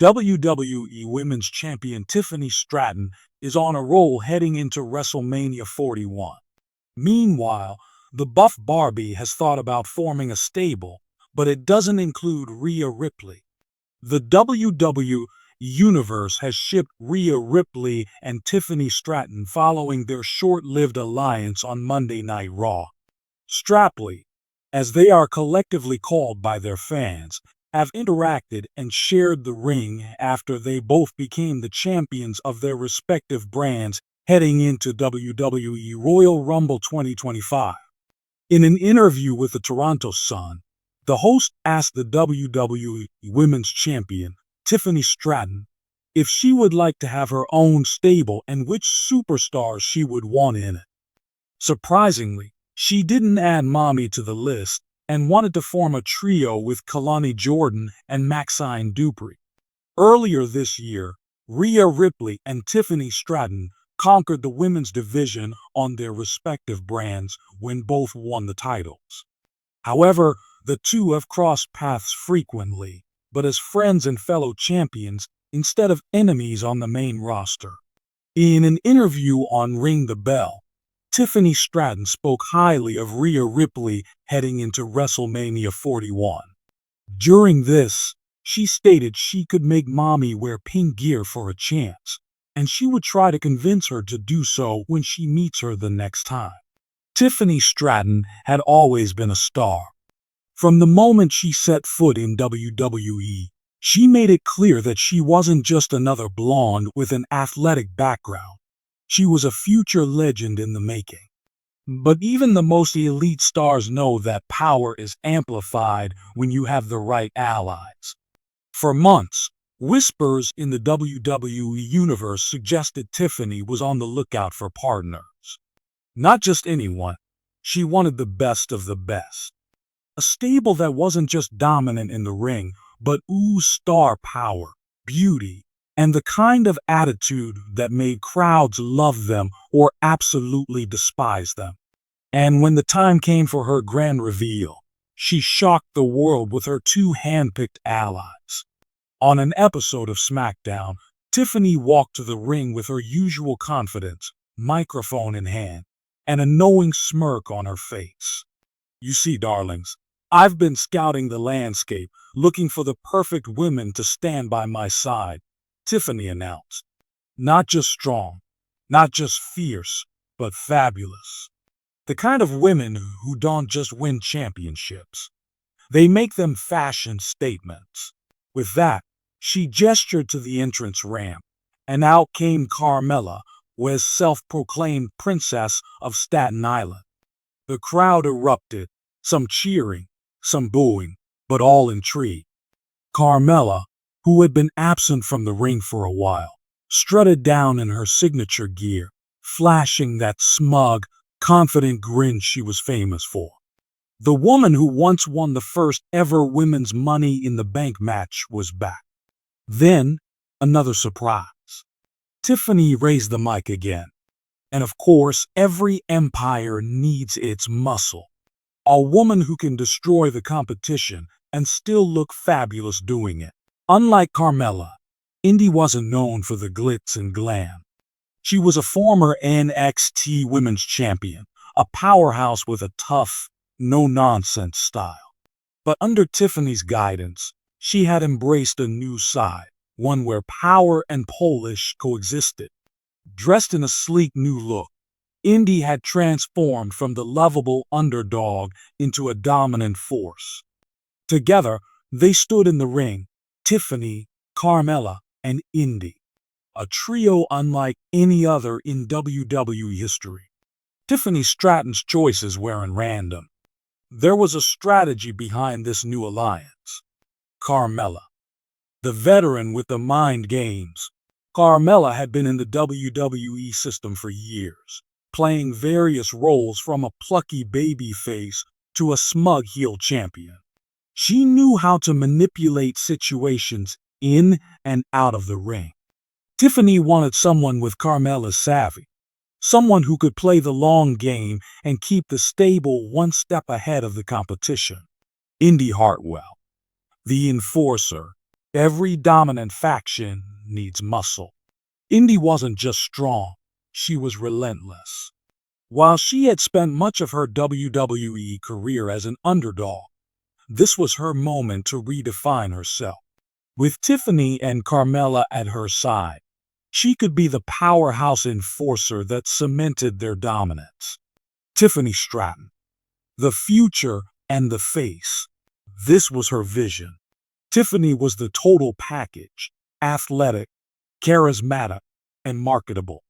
WWE Women's Champion Tiffany Stratton is on a roll heading into WrestleMania 41. Meanwhile, the buff Barbie has thought about forming a stable, but it doesn't include Rhea Ripley. The WWE Universe has shipped Rhea Ripley and Tiffany Stratton following their short-lived alliance on Monday Night Raw. Strapley, as they are collectively called by their fans, have interacted and shared the ring after they both became the champions of their respective brands heading into WWE Royal Rumble 2025. In an interview with the Toronto Sun, the host asked the WWE Women's Champion, Tiffany Stratton, if she would like to have her own stable and which superstars she would want in it. Surprisingly, she didn't add Mommy to the list and wanted to form a trio with Kalani Jordan and Maxine Dupri. Earlier this year, Rhea Ripley and Tiffany Stratton conquered the women's division on their respective brands when both won the titles. However, the two have crossed paths frequently, but as friends and fellow champions instead of enemies on the main roster. In an interview on Ring the Bell, Tiffany Stratton spoke highly of Rhea Ripley heading into WrestleMania 41. During this, she stated she could make Mommy wear pink gear for a chance, and she would try to convince her to do so when she meets her the next time. Tiffany Stratton had always been a star. From the moment she set foot in WWE, she made it clear that she wasn't just another blonde with an athletic background. She was a future legend in the making. But even the most elite stars know that power is amplified when you have the right allies. For months, whispers in the WWE Universe suggested Tiffany was on the lookout for partners. Not just anyone, she wanted the best of the best. A stable that wasn't just dominant in the ring, but oozed star power, beauty, and the kind of attitude that made crowds love them or absolutely despise them. And when the time came for her grand reveal, she shocked the world with her two hand-picked allies. On an episode of SmackDown, Tiffany walked to the ring with her usual confidence, microphone in hand, and a knowing smirk on her face. You see, darlings, I've been scouting the landscape, looking for the perfect women to stand by my side, Tiffany announced. Not just strong, not just fierce, but fabulous. The kind of women who don't just win championships. They make them fashion statements. With that, she gestured to the entrance ramp, and out came Carmella, Wwe's self-proclaimed princess of Staten Island. The crowd erupted, some cheering, some booing, but all intrigued. Carmella, who had been absent from the ring for a while, strutted down in her signature gear, flashing that smug, confident grin she was famous for. The woman who once won the first ever women's Money in the Bank match was back. Then, another surprise. Tiffany raised the mic again. And of course, every empire needs its muscle. A woman who can destroy the competition and still look fabulous doing it. Unlike Carmella, Indy wasn't known for the glitz and glam. She was a former NXT Women's Champion, a powerhouse with a tough, no-nonsense style. But under Tiffany's guidance, she had embraced a new side, one where power and polish coexisted. Dressed in a sleek new look, Indy had transformed from the lovable underdog into a dominant force. Together, they stood in the ring, Tiffany, Carmella, and Indy. A trio unlike any other in WWE history. Tiffany Stratton's choices weren't random. There was a strategy behind this new alliance. Carmella. The veteran with the mind games. Carmella had been in the WWE system for years, playing various roles from a plucky babyface to a smug heel champion. She knew how to manipulate situations in and out of the ring. Tiffany wanted someone with Carmella's savvy, someone who could play the long game and keep the stable one step ahead of the competition. Indy Hartwell, the enforcer, Every dominant faction needs muscle. Indy wasn't just strong, she was relentless. While she had spent much of her WWE career as an underdog, this was her moment to redefine herself. With Tiffany and Carmella at her side, she could be the powerhouse enforcer that cemented their dominance. Tiffany Stratton, the future and the face. This was her vision. Tiffany was the total package, athletic, charismatic, and marketable.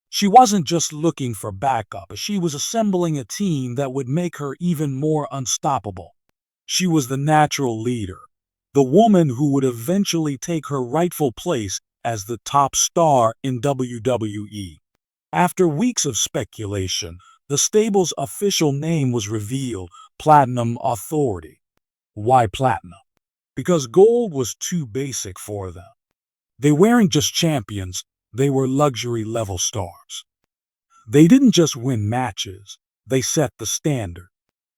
She wasn't just looking for backup, she was assembling a team that would make her even more unstoppable. She was the natural leader, the woman who would eventually take her rightful place as the top star in WWE. After weeks of speculation, the stable's official name was revealed, Platinum Authority. Why Platinum? Because gold was too basic for them. They weren't just champions, they were luxury-level stars. They didn't just win matches, they set the standard.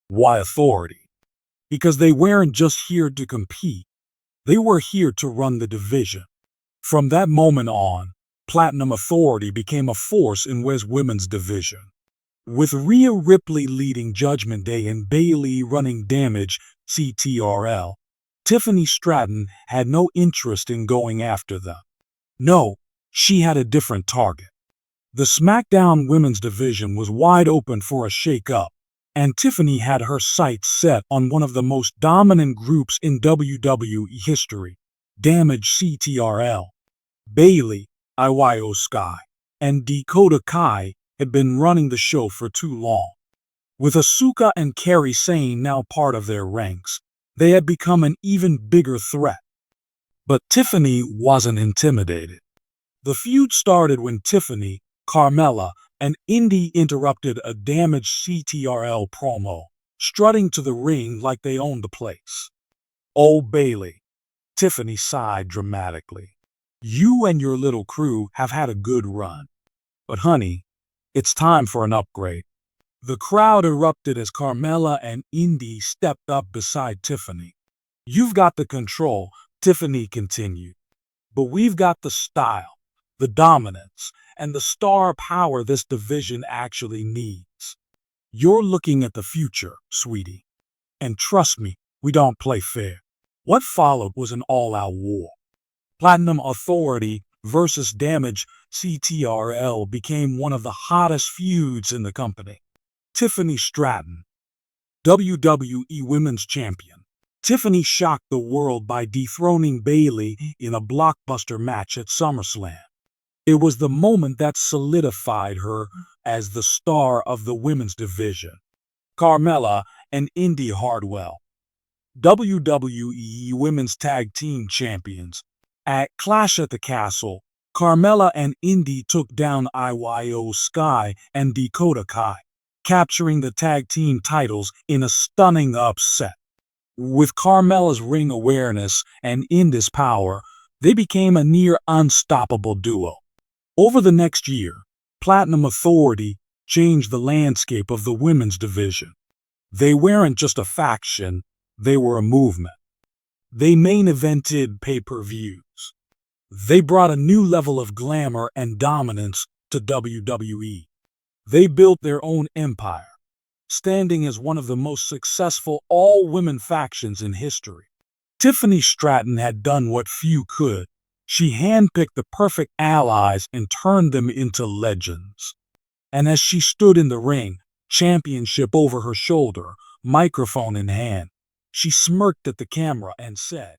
Why Authority? Because they weren't just here to compete, they were here to run the division. From that moment on, Platinum Authority became a force in Wwe's women's division. With Rhea Ripley leading Judgment Day and Bayley running Damage CTRL, Tiffany Stratton had no interest in going after them. No, she had a different target. The SmackDown women's division was wide open for a shake-up, and Tiffany had her sights set on one of the most dominant groups in WWE history, Damage CTRL. Bayley, Iyo Sky, and Dakota Kai had been running the show for too long. With Asuka and Kairi Sane now part of their ranks, they had become an even bigger threat. But Tiffany wasn't intimidated. The feud started when Tiffany, Carmella, and Indy interrupted a Damaged CTRL promo, strutting to the ring like they owned the place. "Oh, Bayley," Tiffany sighed dramatically. "You and your little crew have had a good run. But honey, it's time for an upgrade." The crowd erupted as Carmella and Indy stepped up beside Tiffany. "You've got the control," Tiffany continued. "But we've got the style, the dominance, and the star power this division actually needs. You're looking at the future, sweetie. And trust me, we don't play fair." What followed was an all-out war. Platinum Authority versus Damage CTRL became one of the hottest feuds in the company. Tiffany Stratton, WWE Women's Champion. Tiffany shocked the world by dethroning Bayley in a blockbuster match at SummerSlam. It was the moment that solidified her as the star of the women's division. Carmella and Indy Hartwell, WWE Women's Tag Team Champions. At Clash at the Castle, Carmella and Indy took down Iyo Sky and Dakota Kai, capturing the tag team titles in a stunning upset. With Carmella's ring awareness and Indy's power, they became a near unstoppable duo. Over the next year, Platinum Authority changed the landscape of the women's division. They weren't just a faction, they were a movement. They main evented pay-per-views. They brought a new level of glamour and dominance to WWE. They built their own empire, standing as one of the most successful all-women factions in history. Tiffany Stratton had done what few could. She handpicked the perfect allies and turned them into legends. And as she stood in the ring, championship over her shoulder, microphone in hand, she smirked at the camera and said,